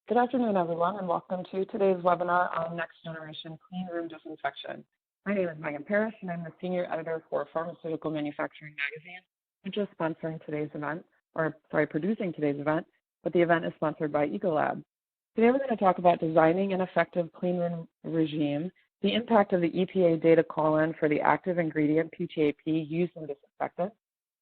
Good afternoon, everyone, and welcome to today's webinar on next generation clean room disinfection. My name is Megan Parrish, and I'm the senior editor for Pharmaceutical Manufacturing Magazine, which is sponsoring today's event, producing today's event, but the event is sponsored by Ecolab. Today, we're going to talk about designing an effective clean room regime, the impact of the EPA Data Call In for the active ingredient PTAP used in disinfectants,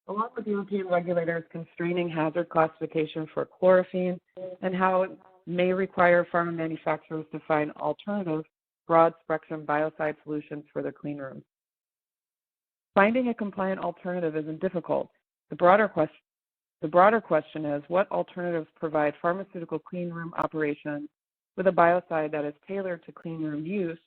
along with European regulators constraining hazard classification for chlorophene, and how it may require pharma manufacturers to find alternative broad-spectrum biocide solutions for their clean rooms. Finding a compliant alternative isn't difficult. The broader question is, what alternatives provide pharmaceutical clean room operations with a biocide that is tailored to clean room use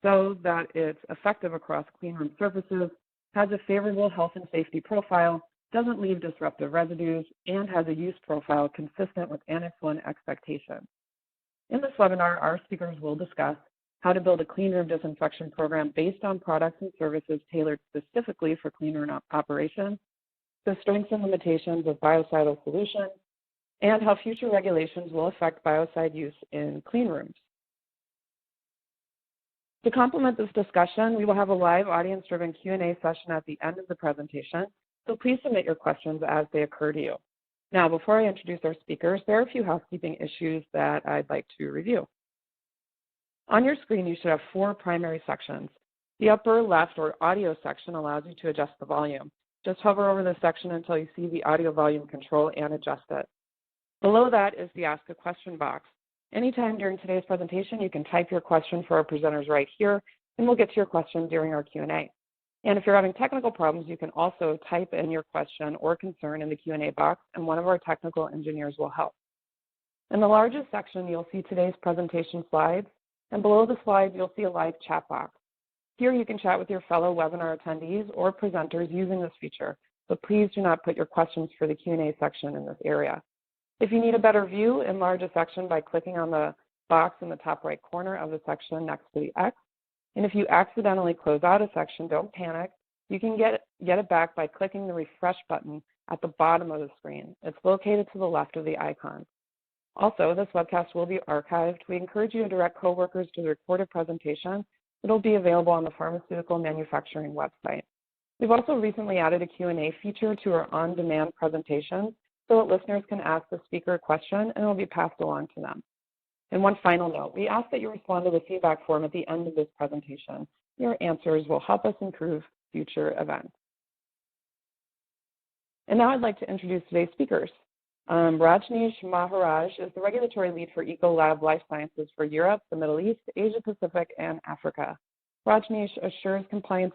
so that it's effective across clean room surfaces, has a favorable health and safety profile, doesn't leave disruptive residues, and has a use profile consistent with Annex 1 expectations. In this webinar, our speakers will discuss how to build a clean room disinfection program based on products and services tailored specifically for clean room operations, the strengths and limitations of biocidal solutions, and how future regulations will affect biocide use in clean rooms. To complement this discussion, we will have a live audience-driven Q&A session at the end of the presentation, so please submit your questions as they occur to you. Now, before I introduce our speakers, there are a few housekeeping issues that I'd like to review. On your screen, you should have 4 primary sections. The upper left or audio section allows you to adjust the volume. Just hover over this section until you see the audio volume control and adjust it. Below that is the Ask a Question box. Anytime during today's presentation, you can type your question for our presenters right here, and we'll get to your question during our Q&A. And if you're having technical problems, you can also type in your question or concern in the Q&A box, and one of our technical engineers will help. In the largest section, you'll see today's presentation slides, and below the slides, you'll see a live chat box. Here, you can chat with your fellow webinar attendees or presenters using this feature, but please do not put your questions for the Q&A section in this area. If you need a better view, enlarge a section by clicking on the box in the top right corner of the section next to the X. And if you accidentally close out a section, don't panic. You can get it back by clicking the refresh button at the bottom of the screen. It's located to the left of the icon. Also, this webcast will be archived. We encourage you to direct coworkers to the recorded presentation. It'll be available on the Pharmaceutical Manufacturing website. We've also recently added a Q&A feature to our on-demand presentations so that listeners can ask the speaker a question and it will be passed along to them. And one final note, we ask that you respond to the feedback form at the end of this presentation. Your answers will help us improve future events. And now I'd like to introduce today's speakers. Rajneesh Maharaj is the regulatory lead for Ecolab Life Sciences for Europe, the Middle East, Asia Pacific, and Africa. Rajneesh assures compliance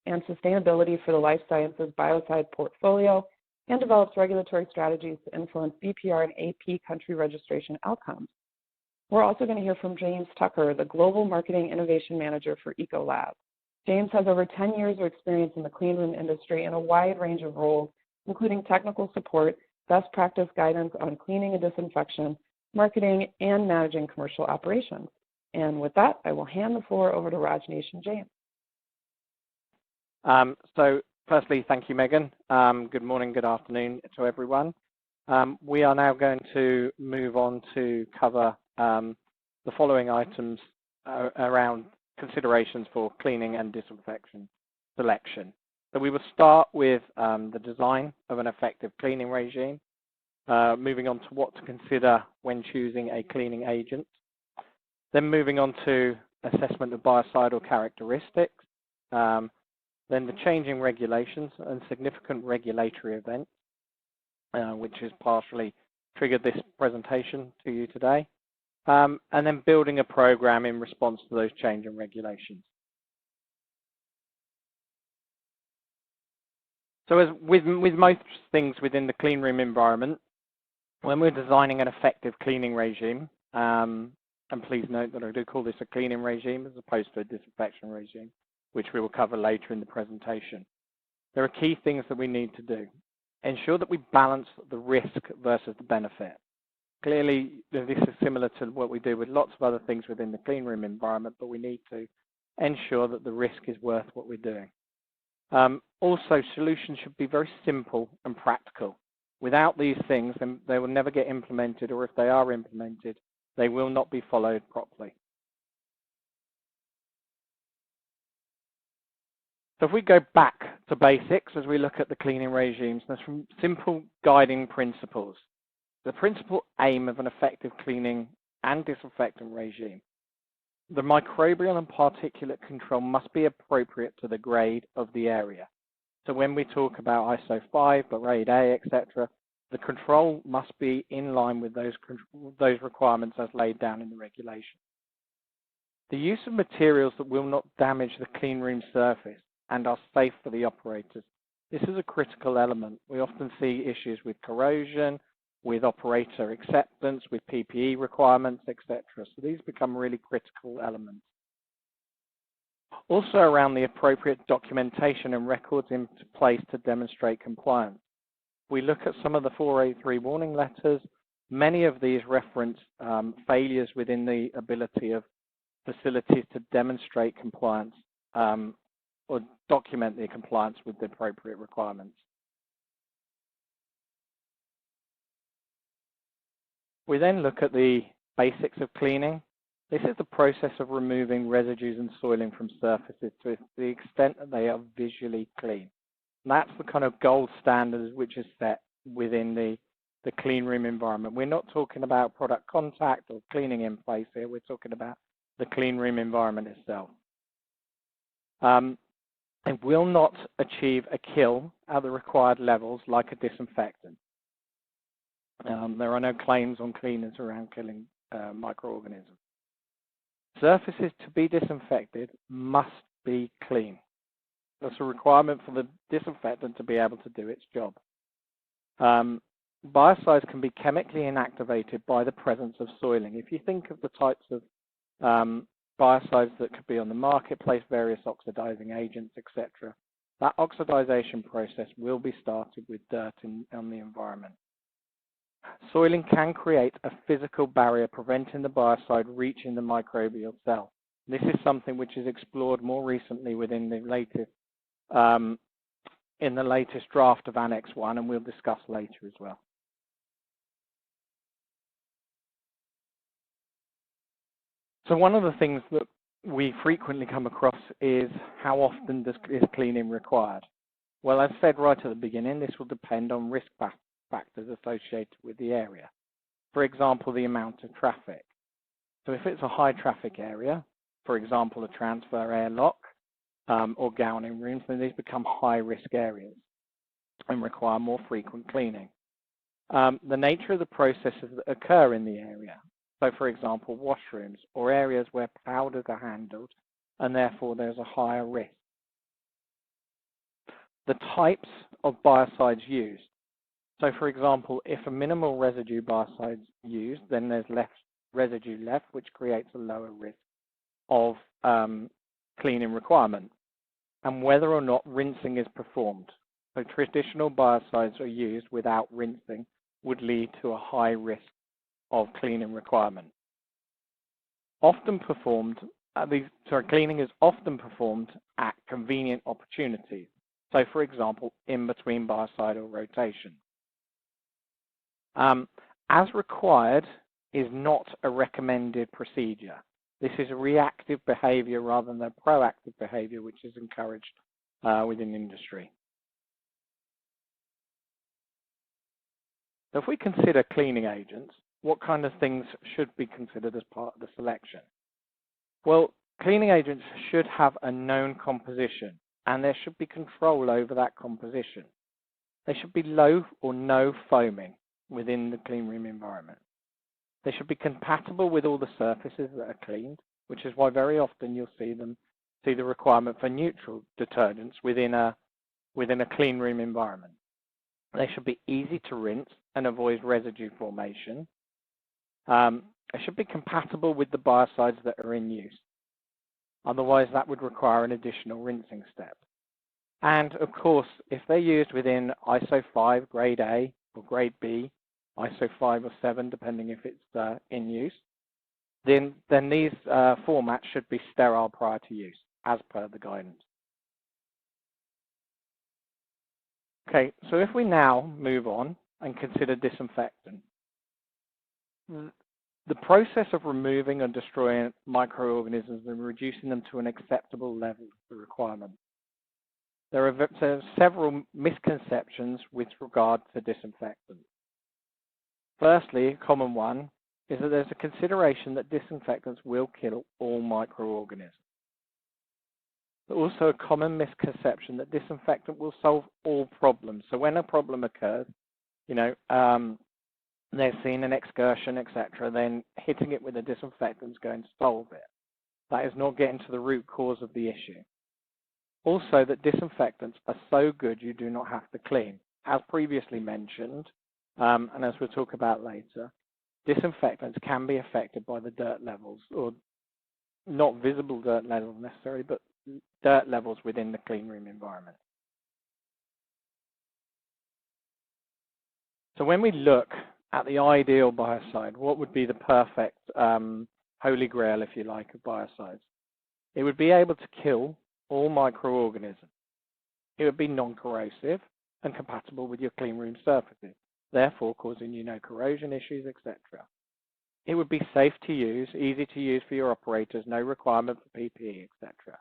and sustainability for the life sciences biocide portfolio and develops regulatory strategies to influence BPR and AP country registration outcomes. We're also going to hear from James Tucker, the Global Marketing Innovation Manager for Ecolab. James has over 10 years of experience in the clean room industry in a wide range of roles, including technical support, best practice guidance on cleaning and disinfection, marketing, and managing commercial operations. And with that, I will hand the floor over to Rajneesh and James. So firstly, thank you, Megan. Good morning, good afternoon to everyone. We are now going to move on to cover the following items around considerations for cleaning and disinfection selection. So we will start with the design of an effective cleaning regime, moving on to what to consider when choosing a cleaning agent, then moving on to assessment of biocidal characteristics, then the changing regulations and significant regulatory events, which has partially triggered this presentation to you today, and then building a program in response to those changing regulations. So as with most things within the clean room environment, when we're designing an effective cleaning regime, and please note that I do call this a cleaning regime as opposed to a disinfection regime, which we will cover later in the presentation, there are key things that we need to do. Ensure that we balance the risk versus the benefit. Clearly, this is similar to what we do with lots of other things within the clean room environment, but we need to ensure that the risk is worth what we're doing. Also, solutions should be very simple and practical. Without these things, then they will never get implemented, or if they are implemented, they will not be followed properly. So if we go back to basics as we look at the cleaning regimes, there's some simple guiding principles. The principal aim of an effective cleaning and disinfectant regime: the microbial and particulate control must be appropriate to the grade of the area. So when we talk about ISO 5, grade A, etc., the control must be in line with those requirements as laid down in the regulation. The use of materials that will not damage the clean room surface and are safe for the operators. This is a critical element. We often see issues with corrosion, with operator acceptance, with PPE requirements, etc. So these become really critical elements. Also around the appropriate documentation and records in place to demonstrate compliance. We look at some of the 483 warning letters. Many of these reference failures within the ability of facilities to demonstrate compliance or document their compliance with the appropriate requirements. We then look at the basics of cleaning. This is the process of removing residues and soiling from surfaces to the extent that they are visually clean. And that's the kind of gold standard which is set within the clean room environment. We're not talking about product contact or cleaning in place here. We're talking about the clean room environment itself. It will not achieve a kill at the required levels like a disinfectant. There are no claims on cleaners around killing microorganisms. Surfaces to be disinfected must be clean. That's a requirement for the disinfectant to be able to do its job. Biocides can be chemically inactivated by the presence of soiling. If you think of the types of biocides that could be on the marketplace, various oxidizing agents, etc., that oxidization process will be started with dirt on the environment. Soiling can create a physical barrier preventing the biocide reaching the microbial cell. This is something which is explored more recently within the latest draft of Annex 1, and we'll discuss later as well. So one of the things that we frequently come across is how often is cleaning required? Well, as said right at the beginning, this will depend on risk factors associated with the area. For example, the amount of traffic. So if it's a high traffic area, for example, a transfer airlock or gowning rooms, then these become high risk areas and require more frequent cleaning. The nature of the processes that occur in the area. So for example, washrooms or areas where powders are handled and therefore there's a higher risk. The types of biocides used. So for example, if a minimal residue biocide is used, then there's less residue left, which creates a lower risk of cleaning requirement. And whether or not rinsing is performed. So traditional biocides are used without rinsing would lead to a high risk of cleaning requirement. Cleaning is often performed at convenient opportunities. So for example, in between biocidal rotation. As required is not a recommended procedure. This is a reactive behavior rather than a proactive behavior, which is encouraged within industry. So if we consider cleaning agents, what kind of things should be considered as part of the selection? Well, cleaning agents should have a known composition, and there should be control over that composition. There should be low or no foaming within the clean room environment. They should be compatible with all the surfaces that are cleaned, which is why very often you'll see the requirement for neutral detergents within a clean room environment. They should be easy to rinse and avoid residue formation. They should be compatible with the biocides that are in use. Otherwise, that would require an additional rinsing step. And of course, if they're used within ISO 5, grade A or grade B, ISO 5 or 7, depending if it's in use, then these formats should be sterile prior to use, as per the guidance. Okay, so if we now move on and consider disinfectant. The process of removing and destroying microorganisms and reducing them to an acceptable level is the requirement. There are several misconceptions with regard to disinfectants. Firstly, a common one is that there's a consideration that disinfectants will kill all microorganisms. But also a common misconception that disinfectant will solve all problems. So when a problem occurs, they're seeing an excursion, etc., then hitting it with a disinfectant is going to solve it. That is not getting to the root cause of the issue. Also, that disinfectants are so good you do not have to clean. As previously mentioned, and as we'll talk about later, disinfectants can be affected by the dirt levels, or not visible dirt levels necessarily, but dirt levels within the clean room environment. So when we look at the ideal biocide, what would be the perfect holy grail, if you like, of biocides? It would be able to kill all microorganisms. It would be non-corrosive and compatible with your clean room surfaces, therefore causing you no corrosion issues, etc. It would be safe to use, easy to use for your operators, no requirement for PPE, etc.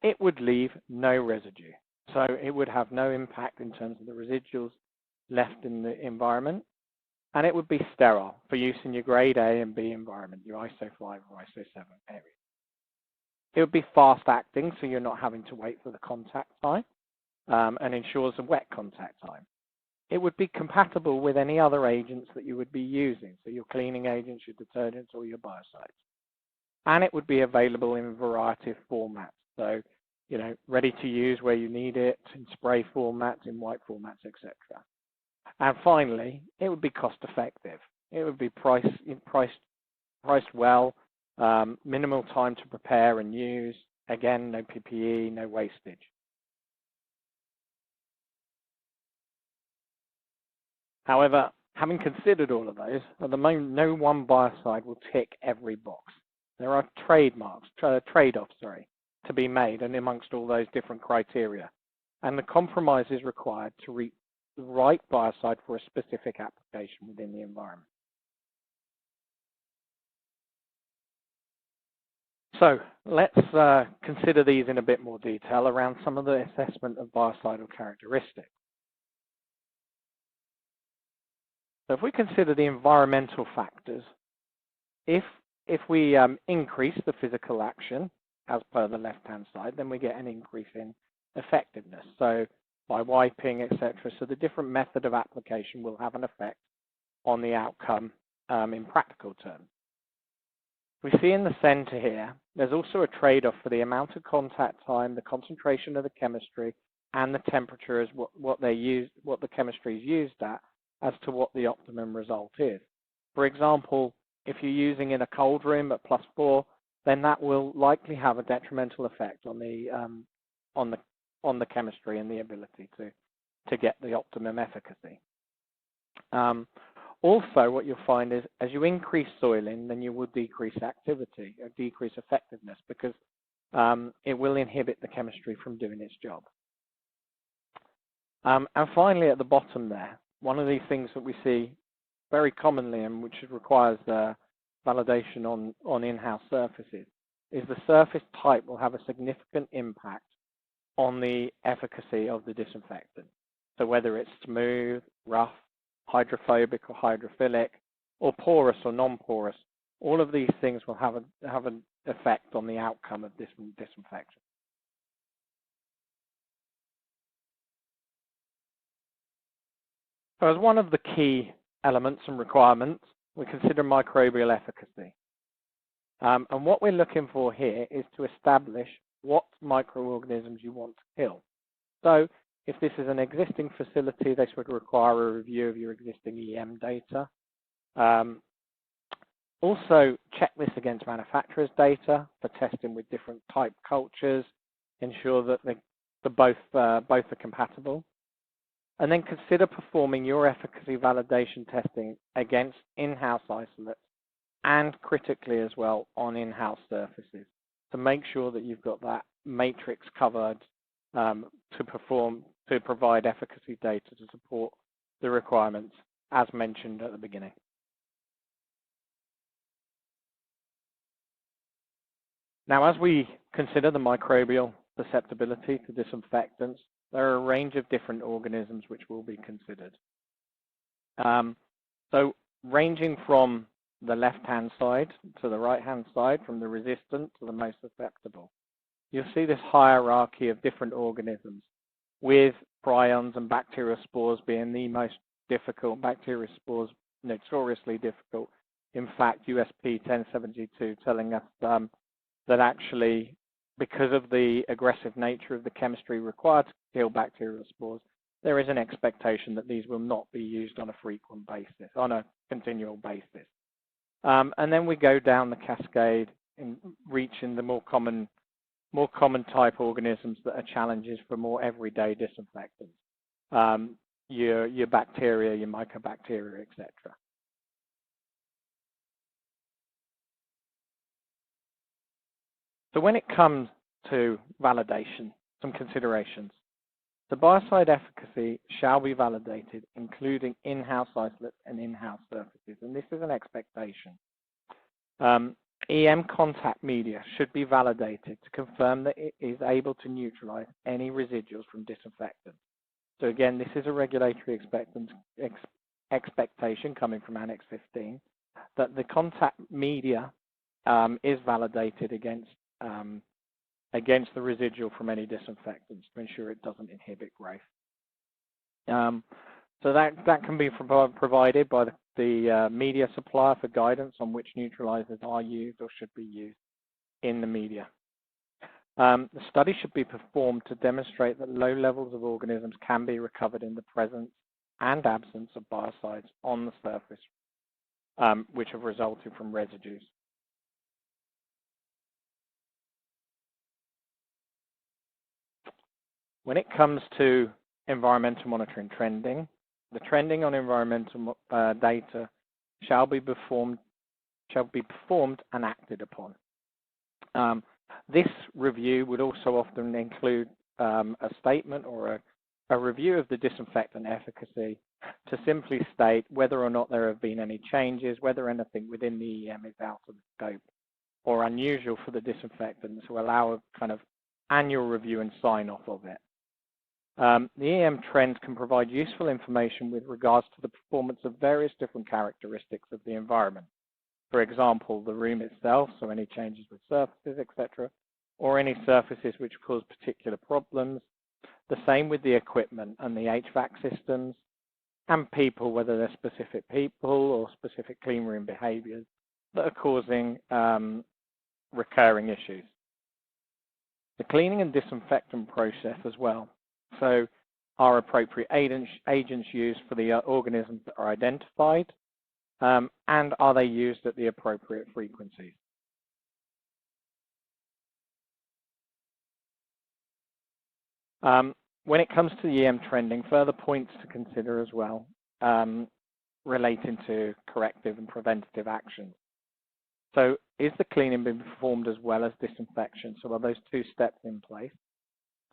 It would leave no residue, so it would have no impact in terms of the residuals left in the environment, and it would be sterile for use in your grade A and B environment, your ISO 5 or ISO 7 areas. It would be fast acting, so you're not having to wait for the contact time, and ensures a wet contact time. It would be compatible with any other agents that you would be using, so your cleaning agents, your detergents, or your biocides. And it would be available in a variety of formats, so ready to use where you need it, in spray formats, in white formats, etc. And finally, it would be cost effective. It would be priced well, minimal time to prepare and use. Again, no PPE, no wastage. However, having considered all of those, at the moment, no one biocide will tick every box. There are trade-offs, to be made, and amongst all those different criteria. And the compromise is required to reach the right biocide for a specific application within the environment. So let's consider these in a bit more detail around some of the assessment of biocidal characteristics. So if we consider the environmental factors, if we increase the physical action, as per the left-hand side, then we get an increase in effectiveness. So by wiping, etc. So the different method of application will have an effect on the outcome in practical terms. We see in the center here, there's also a trade-off for the amount of contact time, the concentration of the chemistry, and the temperature is what the chemistry is used at, as to what the optimum result is. For example, if you're using in a cold room at +4, then that will likely have a detrimental effect on the chemistry and the ability to get the optimum efficacy. Also, what you'll find is as you increase soiling, then you will decrease activity or decrease effectiveness, because it will inhibit the chemistry from doing its job. And finally, at the bottom there, one of these things that we see very commonly and which requires validation on in-house surfaces is the surface type will have a significant impact on the efficacy of the disinfectant. So whether it's smooth, rough, hydrophobic or hydrophilic, or porous or non-porous, all of these things will have an effect on the outcome of this disinfection. So as one of the key elements and requirements, we consider microbial efficacy. And what we're looking for here is to establish what microorganisms you want to kill. So if this is an existing facility, this would require a review of your existing EM data. Also, check this against manufacturer's data for testing with different type cultures, ensure that both are compatible. And then consider performing your efficacy validation testing against in-house isolates and critically as well on in-house surfaces to make sure that you've got that matrix covered to provide efficacy data to support the requirements as mentioned at the beginning. Now, as we consider the microbial susceptibility to disinfectants, there are a range of different organisms which will be considered. So ranging from the left-hand side to the right-hand side, from the resistant to the most susceptible, you'll see this hierarchy of different organisms, with prions and bacterial spores being the most difficult. Bacterial spores notoriously difficult. In fact, USP 1072 telling us that actually, because of the aggressive nature of the chemistry required to kill bacterial spores, there is an expectation that these will not be used on a frequent basis, on a continual basis. And then we go down the cascade in reaching the more common type organisms that are challenges for more everyday disinfectants. Your bacteria, your mycobacteria, etc. So when it comes to validation, some considerations. The biocide efficacy shall be validated, including in-house isolates and in-house surfaces, and this is an expectation. EM contact media should be validated to confirm that it is able to neutralize any residuals from disinfectants. So again, this is a regulatory expectation coming from Annex 15, that the contact media is validated against the residual from any disinfectants to ensure it doesn't inhibit growth. So that can be provided by the media supplier for guidance on which neutralizers are used or should be used in the media. The study should be performed to demonstrate that low levels of organisms can be recovered in the presence and absence of biocides on the surface, which have resulted from residues. When it comes to environmental monitoring trending, the trending on environmental data shall be performed and acted upon. This review would also often include a statement or a review of the disinfectant efficacy to simply state whether or not there have been any changes, whether anything within the EM is out of the scope or unusual for the disinfectant, to allow a kind of annual review and sign off of it. The EM trends can provide useful information with regards to the performance of various different characteristics of the environment. For example, the room itself, so any changes with surfaces, etc., or any surfaces which cause particular problems. The same with the equipment and the HVAC systems, and people, whether they're specific people or specific clean room behaviors that are causing recurring issues. The cleaning and disinfectant process as well. So are appropriate agents used for the organisms that are identified, and are they used at the appropriate frequencies? When it comes to the EM trending, further points to consider as well relating to corrective and preventative actions. So is the cleaning being performed as well as disinfection? So are those two steps in place?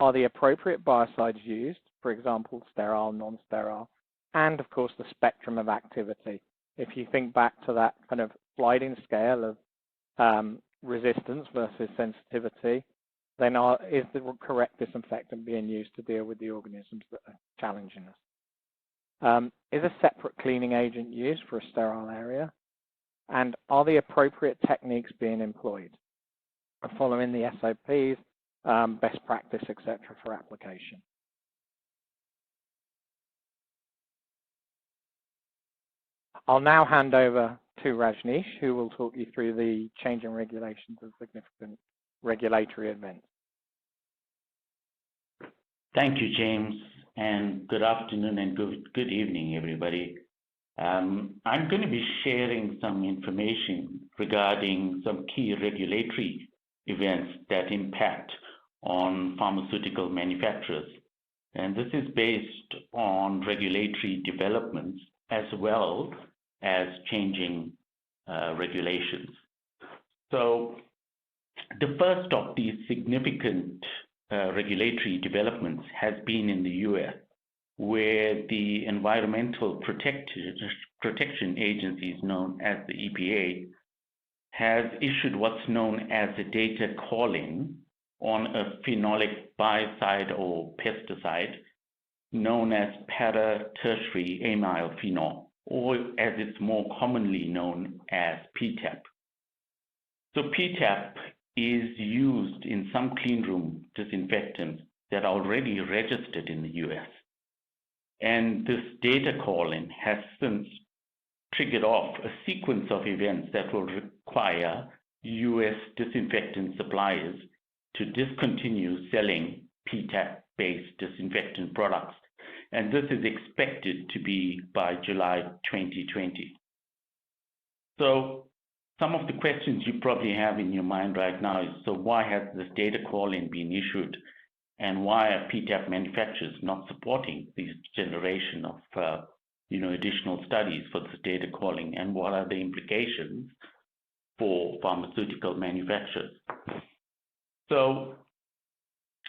Are the appropriate biocides used, for example, sterile, non-sterile, and of course the spectrum of activity? If you think back to that kind of sliding scale of resistance versus sensitivity, then is the correct disinfectant being used to deal with the organisms that are challenging us? Is a separate cleaning agent used for a sterile area? And are the appropriate techniques being employed? Following the SOPs, best practice, etc., for application. I'll now hand over to Rajneesh, who will talk you through the changing regulations and significant regulatory events. Thank you, James, and good afternoon and good evening, everybody. I'm going to be sharing some information regarding some key regulatory events that impact on pharmaceutical manufacturers. And this is based on regulatory developments as well as changing regulations. So the first of these significant regulatory developments has been in the US, where the environmental protection agencies known as the EPA has issued what's known as a data call-in on a phenolic biocide or pesticide known as para-tertiary amyl phenol, or as it's more commonly known as PTAP. So PTAP is used in some cleanroom disinfectants that are already registered in the US. And this data call-in has since triggered off a sequence of events that will require US disinfectant suppliers to discontinue selling PTAP-based disinfectant products. And this is expected to be by July 2020. So some of the questions you probably have in your mind right now is, so why has this data call-in been issued? And why are PTAP manufacturers not supporting this generation of additional studies for this data calling, and what are the implications for pharmaceutical manufacturers? So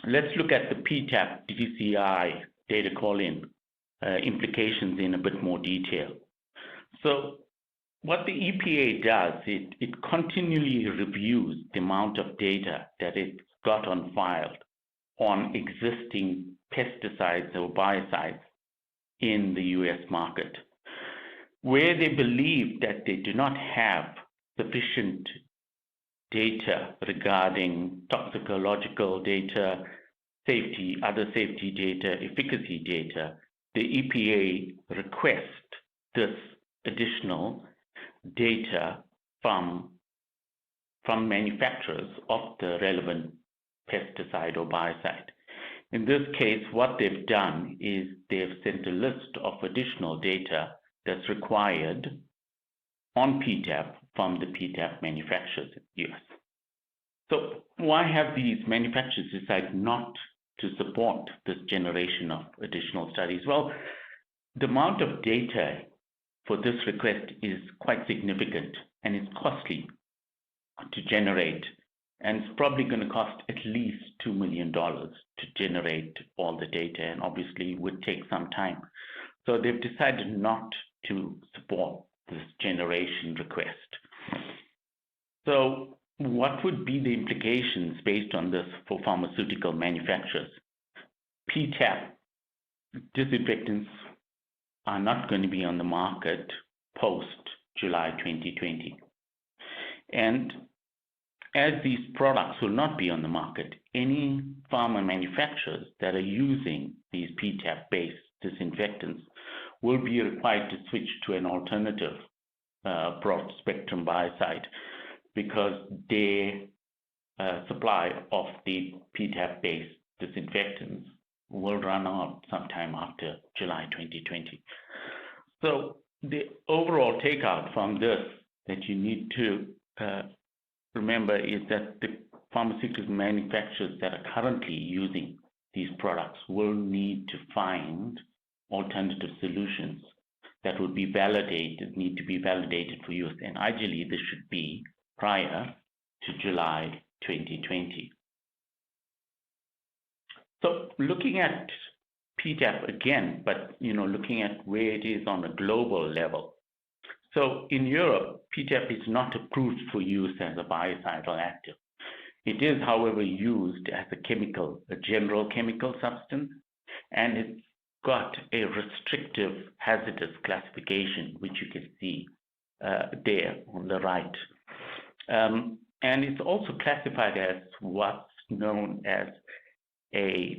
let's look at the PTAP DCI data call-in implications in a bit more detail. So what the EPA does, it continually reviews the amount of data that it's got on file on existing pesticides or biocides in the US market. Where they believe that they do not have sufficient data regarding toxicological data, safety, other safety data, efficacy data, the EPA requests this additional data from manufacturers of the relevant pesticide or biocide. In this case, what they've done is they've sent a list of additional data that's required on PTAP from the PTAP manufacturers in the US. So why have these manufacturers decided not to support this generation of additional studies? Well, the amount of data for this request is quite significant, and it's costly to generate, and it's probably going to cost at least $2 million to generate all the data, and obviously would take some time. So they've decided not to support this generation request. So what would be the implications based on this for pharmaceutical manufacturers? PTAP disinfectants are not going to be on the market post July 2020. And as these products will not be on the market, any pharma manufacturers that are using these PTAP-based disinfectants will be required to switch to an alternative broad-spectrum biocide, because their supply of the PTAP-based disinfectants will run out sometime after July 2020. So the overall takeout from this that you need to remember is that the pharmaceutical manufacturers that are currently using these products will need to find alternative solutions that would be need to be validated for use. And ideally, this should be prior to July 2020. So looking at PTAP again, but looking at where it is on a global level. So in Europe, PTAP is not approved for use as a biocidal active. It is, however, used as a general chemical substance, and it's got a restrictive hazardous classification, which you can see there on the right. And it's also classified as what's known as a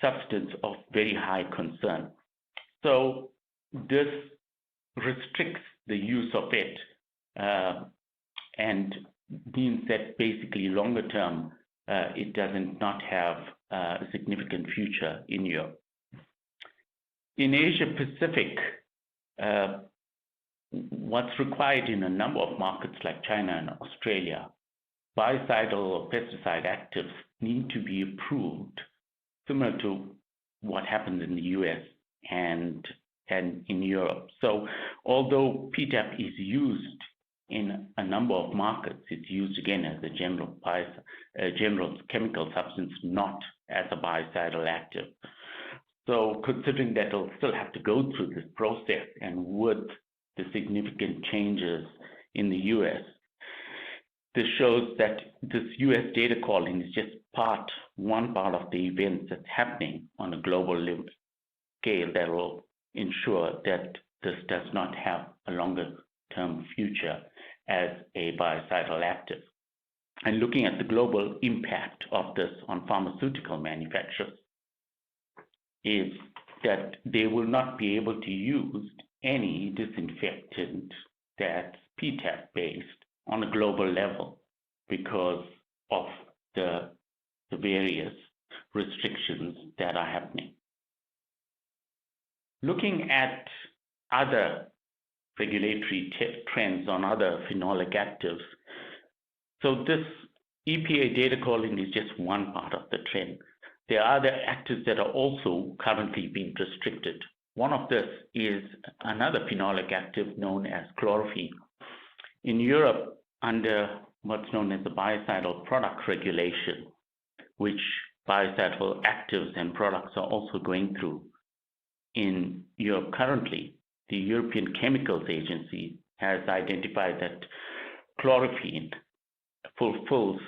substance of very high concern. So this restricts the use of it and means that basically longer term, it doesn't not have a significant future in Europe. In Asia Pacific, what's required in a number of markets like China and Australia, biocidal or pesticide actives need to be approved, similar to what happens in the US and in Europe. So although PTAP is used in a number of markets, it's used again as a general chemical substance, not as a biocidal active. So considering that it'll still have to go through this process, and with the significant changes in the US, this shows that this US data call in is just one part of the events that's happening on a global scale that will ensure that this does not have a longer term future as a biocidal active. And looking at the global impact of this on pharmaceutical manufacturers is that they will not be able to use any disinfectant that's PTAP based on a global level because of the various restrictions that are happening. Looking at other regulatory trends on other phenolic actives, so this EPA data call in is just one part of the trend. There are other actives that are also currently being restricted. One of this is another phenolic active known as chlorophene. In Europe, under what's known as the biocidal product regulation, which biocidal actives and products are also going through. In Europe currently, the European Chemicals Agency has identified that chlorophene fulfills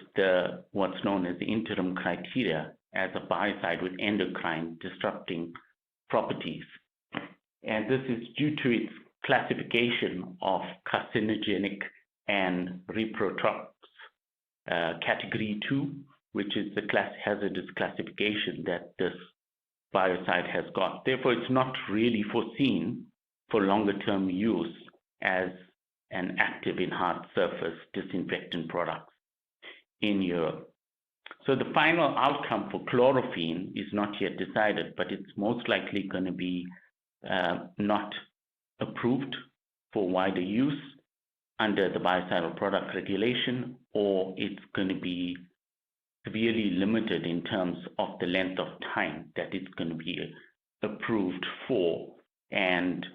what's known as the interim criteria as a biocide with endocrine disrupting properties. And this is due to its classification of carcinogenic and reprotox category 2, which is the hazardous classification that this biocide has got. Therefore, it's not really foreseen for longer term use as an active in hard surface disinfectant products in Europe. So the final outcome for chlorophene is not yet decided, but it's most likely going to be not approved for wider use under the biocidal product regulation, or it's going to be severely limited in terms of the length of time that it's going to be approved for, and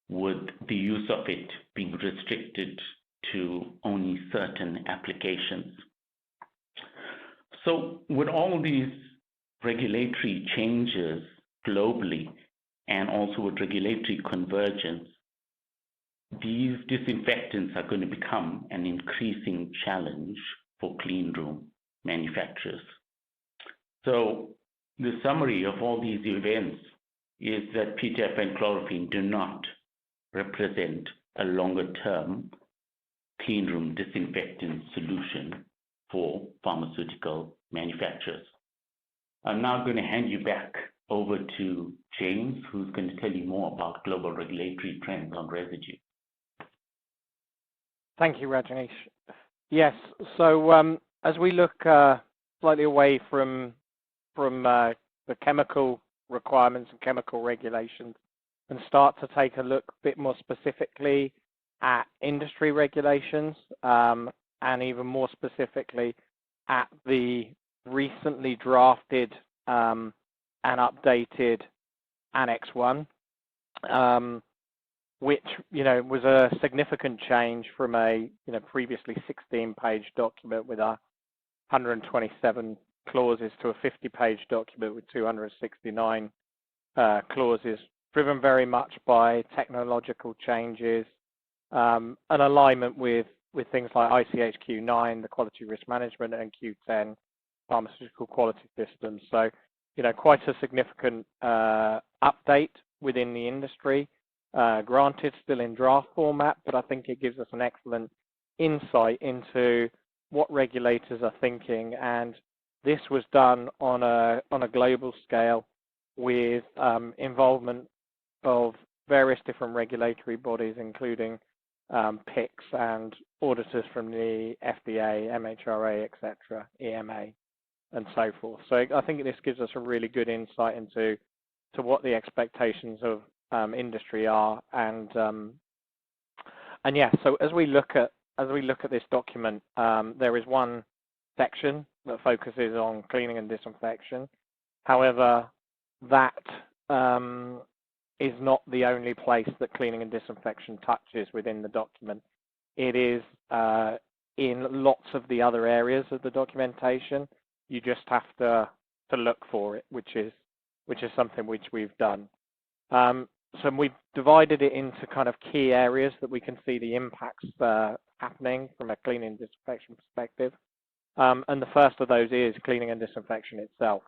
with the use of it being restricted to only certain applications. So with all these regulatory changes globally and also with regulatory convergence, these disinfectants are going to become an increasing challenge for clean room manufacturers. So the summary of all these events is that PTAP and chlorophene do not represent a longer term clean room disinfectant solution for pharmaceutical manufacturers. I'm now going to hand you back over to James, who's going to tell you more about global regulatory trends on residue. Thank you, Rajneesh. Yes, so as we look slightly away from the chemical requirements and chemical regulations and start to take a look a bit more specifically at industry regulations and even more specifically at the recently drafted and updated Annex 1, which was a significant change from a previously 16-page document with 127 clauses to a 50-page document with 269 clauses, driven very much by technological changes, an alignment with things like ICH Q9, the quality risk management, and Q10, pharmaceutical quality systems. So, quite a significant update within the industry. Granted, still in draft format, but I think it gives us an excellent insight into what regulators are thinking. And this was done on a global scale with involvement of various different regulatory bodies, including PICs and auditors from the FDA, MHRA, etc., EMA, and so forth. So I think this gives us a really good insight into what the expectations of industry are, and yeah. So as we look at this document, there is one section that focuses on cleaning and disinfection. However, that is not the only place that cleaning and disinfection touches within the document. It is in lots of the other areas of the documentation. You just have to look for it, which is which is something which we've done. So we've divided it into kind of key areas that we can see the impacts happening from a cleaning and disinfection perspective. And the first of those is cleaning and disinfection itself.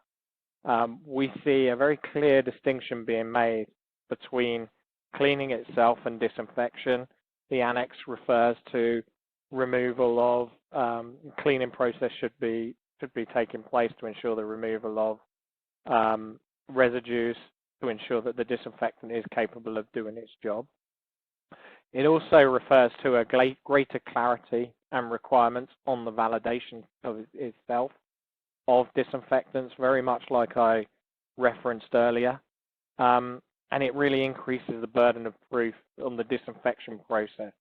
We see a very clear distinction being made between cleaning itself and disinfection. The annex refers to removal of cleaning process should be taking place to ensure the removal of residues to ensure that the disinfectant is capable of doing its job. It also refers to a greater clarity and requirements on the validation of itself of disinfectants, very much like I referenced earlier. And it really increases the burden of proof on the disinfection process.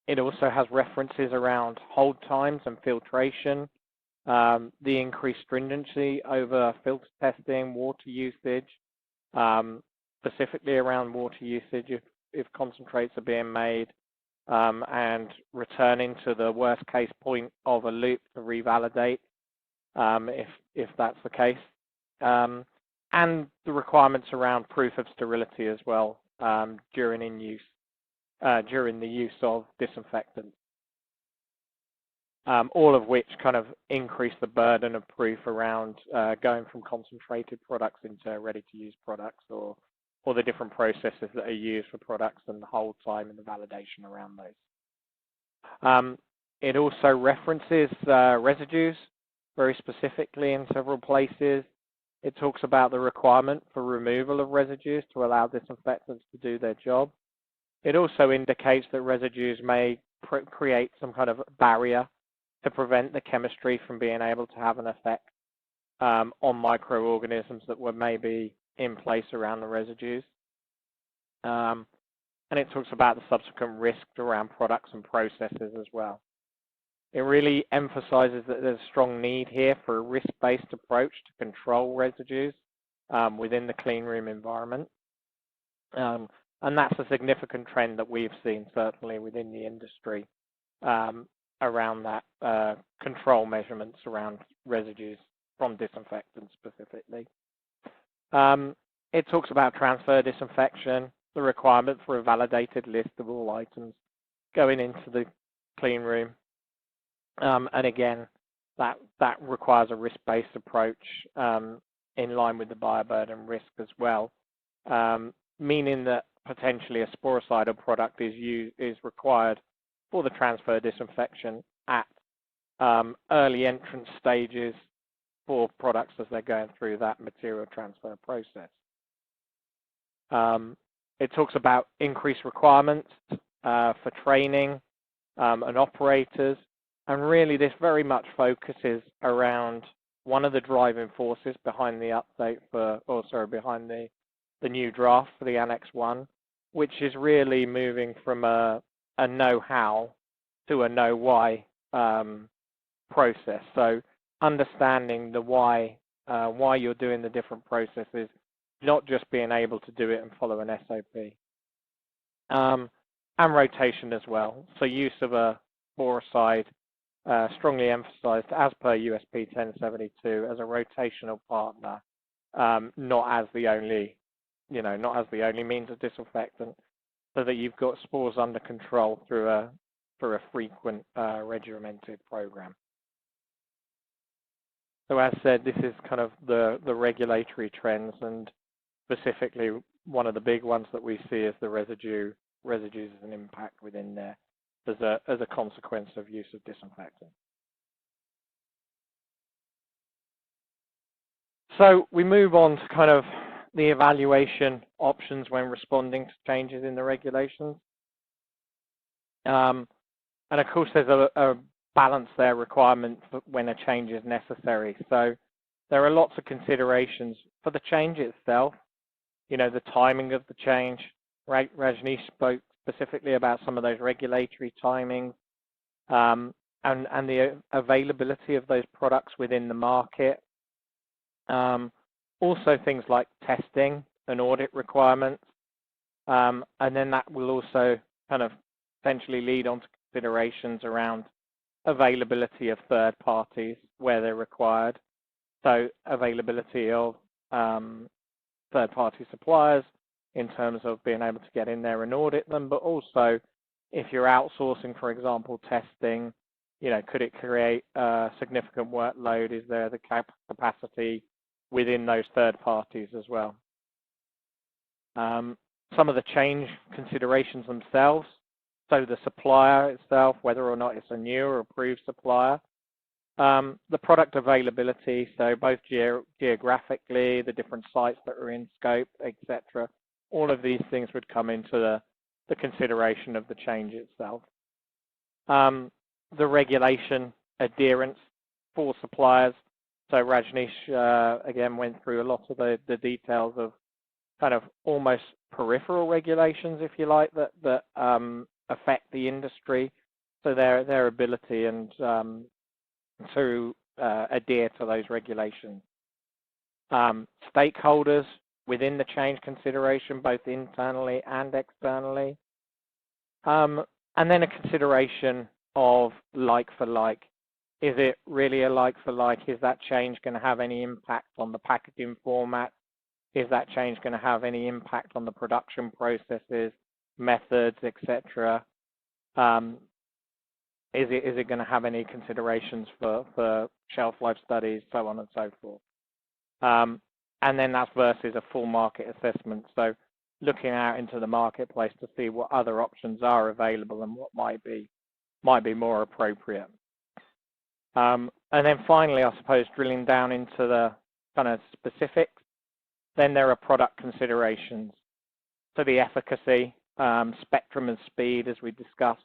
It also has references around hold times and filtration, the increased stringency over filter testing, water usage, specifically around water usage if concentrates are being made, and returning to the worst case point of a loop to revalidate if that's the case. And the requirements around proof of sterility as well during the use of disinfectants. All of which kind of increase the burden of proof around going from concentrated products into ready-to-use products or the different processes that are used for products and the hold time and the validation around those. It also references residues very specifically in several places. It talks about the requirement for removal of residues to allow disinfectants to do their job. It also indicates that residues may create some kind of barrier to prevent the chemistry from being able to have an effect on microorganisms that were maybe in place around the residues. And it talks about the subsequent risks around products and processes as well. It really emphasizes that there's a strong need here for a risk-based approach to control residues within the clean room environment. And that's a significant trend that we've seen certainly within the industry around that control measurements around residues from disinfectants specifically. It talks about transfer disinfection, the requirement for a validated list of all items going into the clean room. And again, that requires a risk-based approach in line with the bioburden risk as well, meaning that potentially a sporicidal product is required for the transfer disinfection at early entrance stages for products as they're going through that material transfer process. It talks about increased requirements for training and operators. And really, this very much focuses around one of the driving forces behind the update behind the new draft for the Annex 1, which is really moving from a know-how to a know-why process. So understanding the why you're doing the different processes, not just being able to do it and follow an SOP. And rotation as well. So use of a sporicide strongly emphasized as per USP 1072 as a rotational partner, not as the only means of disinfectant, so that you've got spores under control through a frequent regimented program. So as said, this is kind of the regulatory trends, and specifically one of the big ones that we see is the residues as an impact within there as a consequence of use of disinfectant. So we move on to kind of the evaluation options when responding to changes in the regulations. And of course, there's a balance there requirement for when a change is necessary. So there are lots of considerations for the change itself, the timing of the change. Rajni spoke specifically about some of those regulatory timings and the availability of those products within the market. Also things like testing and audit requirements. And then that will also kind of potentially lead on to considerations around availability of third parties where they're required. So availability of third-party suppliers in terms of being able to get in there and audit them, but also if you're outsourcing, for example, testing, could it create a significant workload? Is there the capacity within those third parties as well? Some of the change considerations themselves, so the supplier itself, whether or not it's a new or approved supplier, the product availability, so both geographically, the different sites that are in scope, etc. All of these things would come into the consideration of the change itself. The regulation adherence for suppliers. So Rajneesh, again, went through a lot of the details of kind of almost peripheral regulations, if you like, that affect the industry. So their ability and to adhere to those regulations. Stakeholders within the change consideration, both internally and externally. And then a consideration of like for like. Is it really a like for like? Is that change going to have any impact on the packaging format? Is that change going to have any impact on the production processes, methods, etc.? Is it going to have any considerations for shelf life studies, so on and so forth? And then that's versus a full market assessment. So looking out into the marketplace to see what other options are available and what might be more appropriate. And then finally, I suppose, drilling down into the kind of specifics, then there are product considerations. So the efficacy, spectrum and speed, as we discussed,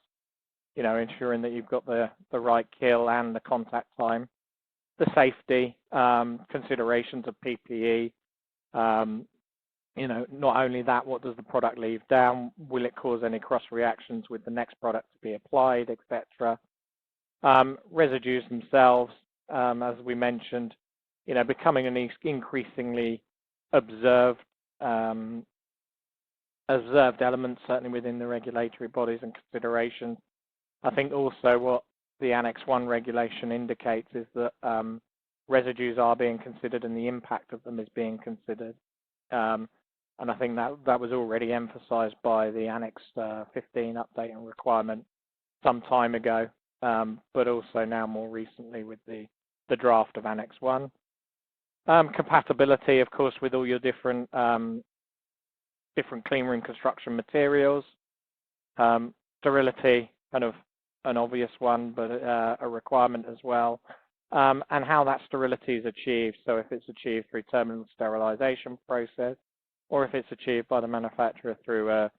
ensuring that you've got the right kill and the contact time. The safety considerations of PPE. Not only that, what does the product leave down? Will it cause any cross reactions with the next product to be applied, etc.? Residues themselves, as we mentioned, becoming an increasingly observed element, certainly within the regulatory bodies and considerations. I think also what the Annex 1 regulation indicates is that residues are being considered and the impact of them is being considered. And I think that was already emphasized by the Annex 15 update and requirement some time ago, but also now more recently with the draft of Annex 1. Compatibility, of course, with all your different clean room construction materials. Sterility, kind of an obvious one, but a requirement as well. And how that sterility is achieved. So if it's achieved through terminal sterilization process, or if it's achieved by the manufacturer through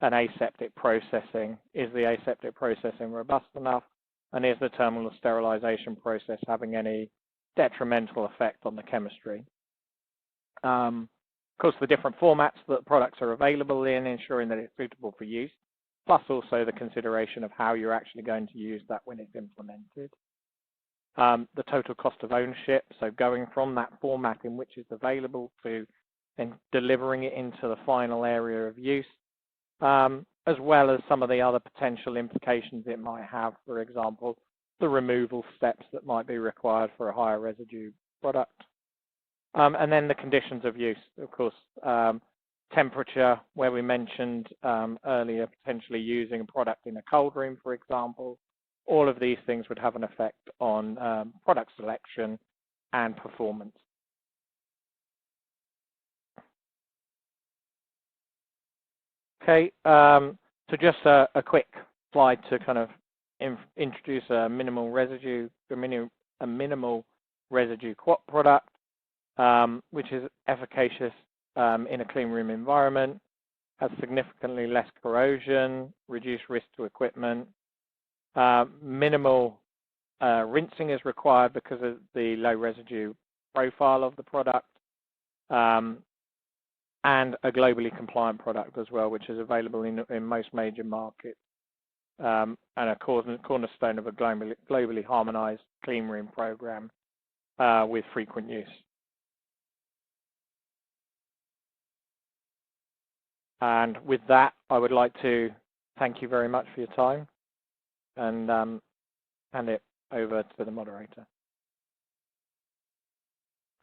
an aseptic processing. Is the aseptic processing robust enough? And is the terminal sterilization process having any detrimental effect on the chemistry? Of course, the different formats that products are available in, ensuring that it's suitable for use, plus also the consideration of how you're actually going to use that when it's implemented. The total cost of ownership, so going from that format in which it's available to then delivering it into the final area of use, as well as some of the other potential implications it might have, for example, the removal steps that might be required for a higher residue product. And then the conditions of use, of course, temperature, where we mentioned earlier, potentially using a product in a cold room, for example. All of these things would have an effect on product selection and performance. Okay, so just a quick slide to kind of introduce a minimal residue product, which is efficacious in a clean room environment, has significantly less corrosion, reduced risk to equipment. Minimal rinsing is required because of the low residue profile of the product, and a globally compliant product as well, which is available in most major markets, and a cornerstone of a globally harmonized clean room program with frequent use. And with that, I would like to thank you very much for your time and hand it over to the moderator.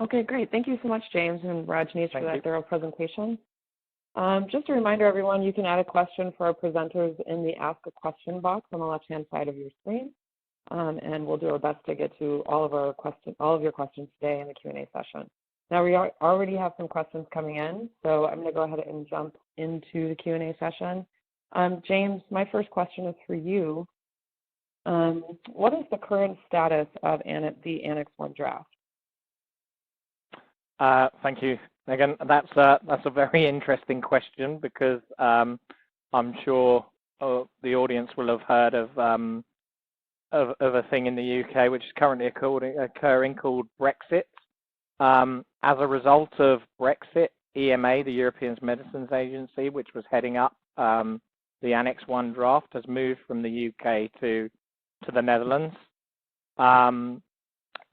Okay, great. Thank you so much, James and Rajneesh, for that you. thorough presentation. Just a reminder, everyone, you can add a question for our presenters in the Ask a Question box on the left-hand side of your screen, and we'll do our best to get to all of your questions today in the Q&A session. Now, we already have some questions coming in, so I'm going to go ahead and jump into the Q&A session. James, my first question is for you. What is the current status of the Annex 1 draft? Thank you, Megan. That's a very interesting question because I'm sure the audience will have heard of a thing in the UK which is currently occurring called Brexit. As a result of Brexit, EMA, the European Medicines Agency, which was heading up the Annex 1 draft, has moved from the UK to the Netherlands.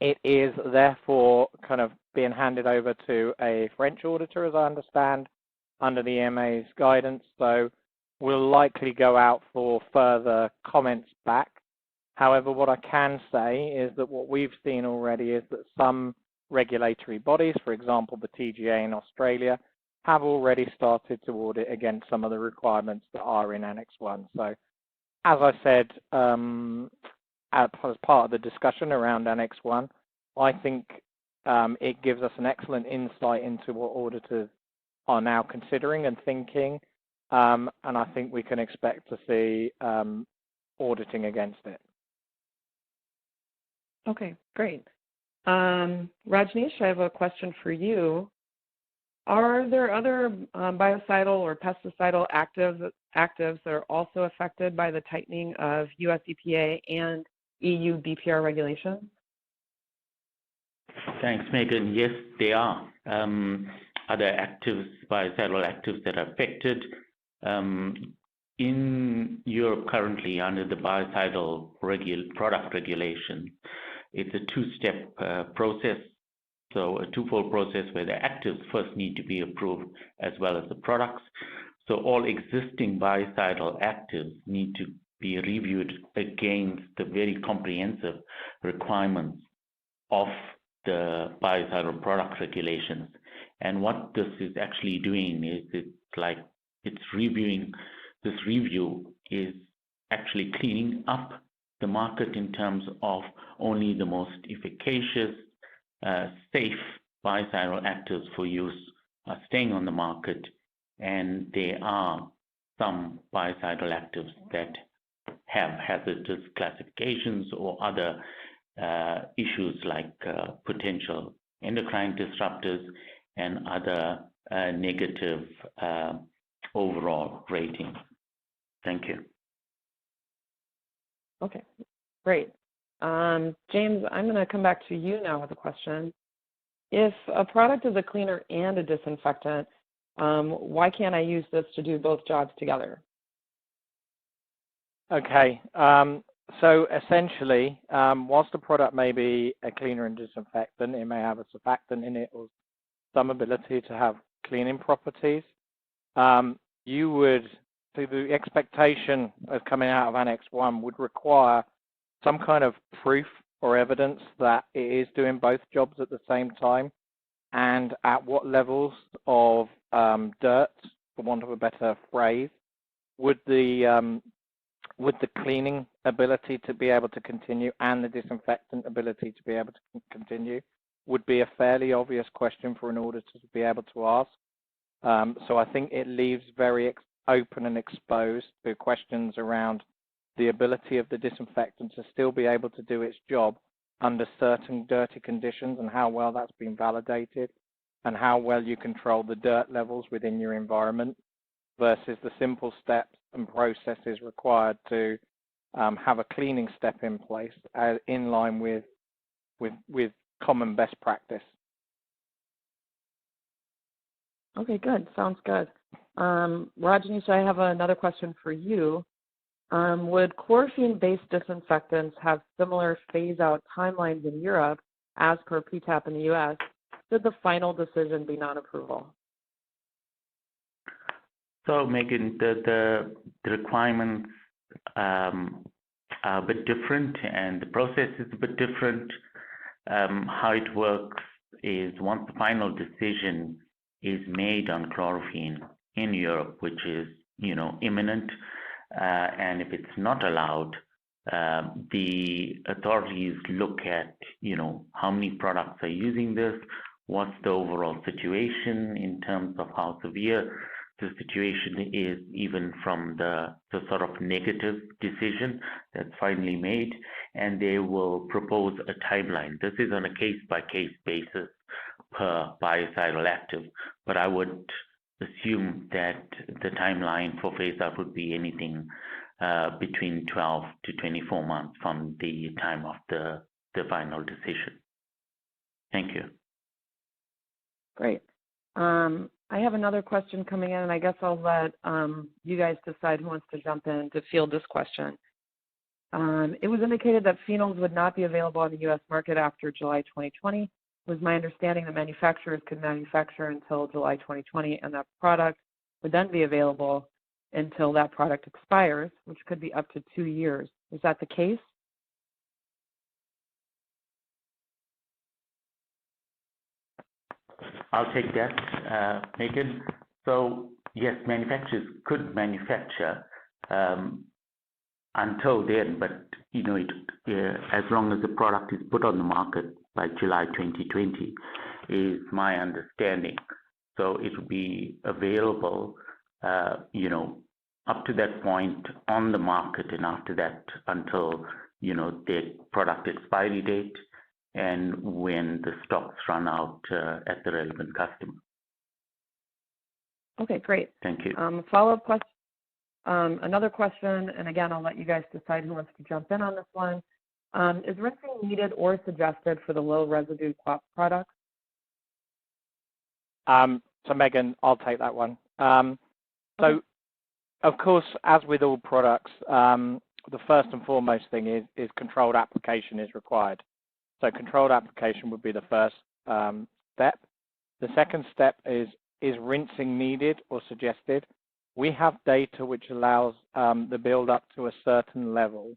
It is therefore kind of being handed over to a French auditor, as I understand, under the EMA's guidance. So we'll likely go out for further comments back. However, what I can say is that what we've seen already is that some regulatory bodies, for example, the TGA in Australia, have already started to audit against some of the requirements that are in Annex 1. So as I said, as part of the discussion around Annex 1, I think it gives us an excellent insight into what auditors are now considering and thinking, and I think we can expect to see auditing against it. Okay, great. Rajneesh, I have a question for you. Are there other biocidal or pesticidal actives that are also affected by the tightening of US EPA and EU BPR regulations? Thanks, Megan. Yes, there are other actives, biocidal actives that are affected. In Europe currently, under the biocidal product regulation, it's a two-step process. So a twofold process where the actives first need to be approved as well as the products. So all existing biocidal actives need to be reviewed against the very comprehensive requirements of the biocidal product regulations. And what this is actually doing is this review is actually cleaning up the market in terms of only the most efficacious, safe biocidal actives for use are staying on the market, and there are some biocidal actives that have hazardous classifications or other issues like potential endocrine disruptors and other negative overall ratings. Thank you. Okay, great. James, I'm going to come back to you now with a question. If a product is a cleaner and a disinfectant, why can't I use this to do both jobs together? Okay, so essentially, whilst a product may be a cleaner and disinfectant, it may have a surfactant in it or some ability to have cleaning properties. So the expectation of coming out of Annex 1 would require some kind of proof or evidence that it is doing both jobs at the same time, and at what levels of dirt, for want of a better phrase, would the cleaning ability to be able to continue and the disinfectant ability to be able to continue would be a fairly obvious question for an auditor to be able to ask. So I think it leaves very open and exposed to questions around the ability of the disinfectant to still be able to do its job under certain dirty conditions, and how well that's been validated, and how well you control the dirt levels within your environment versus the simple steps and processes required to have a cleaning step in place in line with common best practice. Okay, good. Sounds good. Rajneesh, I have another question for you. Would chlorophene-based disinfectants have similar phase-out timelines in Europe as per PTAP in the U.S.? Should the final decision be non-approval? So, Megan, the requirements are a bit different, and the process is a bit different. How it works is once the final decision is made on chlorophene in Europe, which is, imminent, and if it's not allowed, the authorities look at, how many products are using this, what's the overall situation in terms of how severe the situation is, even from the sort of negative decision that's finally made, and they will propose a timeline. This is on a case-by-case basis per biocidal active, but I would assume that the timeline for phase-out would be anything between 12 to 24 months from the time of the final decision. Thank you. Great. I have another question coming in, and I guess I'll let you guys decide who wants to jump in to field this question. It was indicated that phenols would not be available on the U.S. market after July 2020. It was my understanding that manufacturers could manufacture until July 2020, and that product would then be available until that product expires, which could be up to 2 years. Is that the case? I'll take that, Megan. So yes, manufacturers could manufacture until then, but as long as the product is put on the market by July 2020, is my understanding. So it will be available, up to that point on the market, and after that until the product expiry date, and when the stocks run out at the relevant customer. Okay, great. Thank you. Follow-up question. Another question, and again, I'll let you guys decide who wants to jump in on this one. Is rinsing needed or suggested for the low residue products? So Megan, I'll take that one. So of course, as with all products, the first and foremost thing is controlled application is required. So controlled application would be the first step. The second step is rinsing needed or suggested? We have data which allows the build up to a certain level,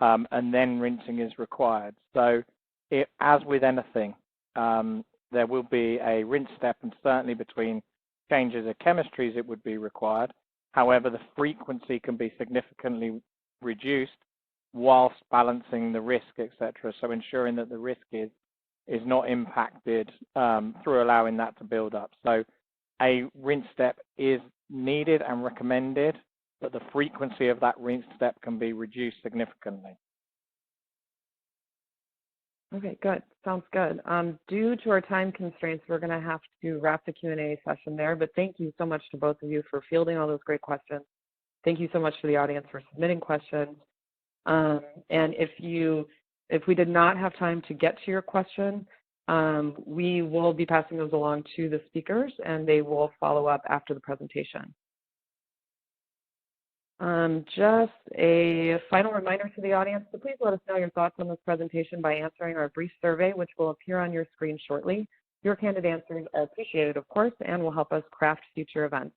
and then rinsing is required. So as with anything, there will be a rinse step, and certainly between changes of chemistries it would be required. However, the frequency can be significantly reduced whilst balancing the risk, etc. So ensuring that the risk is not impacted through allowing that to build up. So a rinse step is needed and recommended, but the frequency of that rinse step can be reduced significantly. Okay, good. Sounds good. Due to our time constraints, we're going to have to wrap the Q&A session there, but thank you so much to both of you for fielding all those great questions. Thank you so much to the audience for submitting questions. And if we did not have time to get to your question, we will be passing those along to the speakers, and they will follow up after the presentation. Just a final reminder to the audience, so please let us know your thoughts on this presentation by answering our brief survey, which will appear on your screen shortly. Your candid answers are appreciated, of course, and will help us craft future events.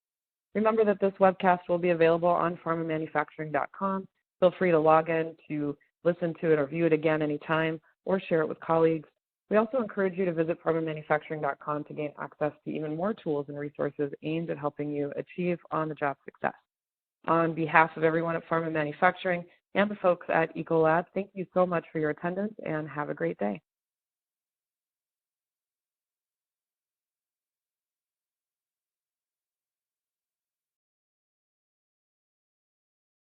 Remember that this webcast will be available on pharmamanufacturing.com. Feel free to log in to listen to it or view it again anytime, or share it with colleagues. We also encourage you to visit pharmamanufacturing.com to gain access to even more tools and resources aimed at helping you achieve on-the-job success. On behalf of everyone at Pharma Manufacturing and the folks at Ecolab, thank you so much for your attendance, and have a great day.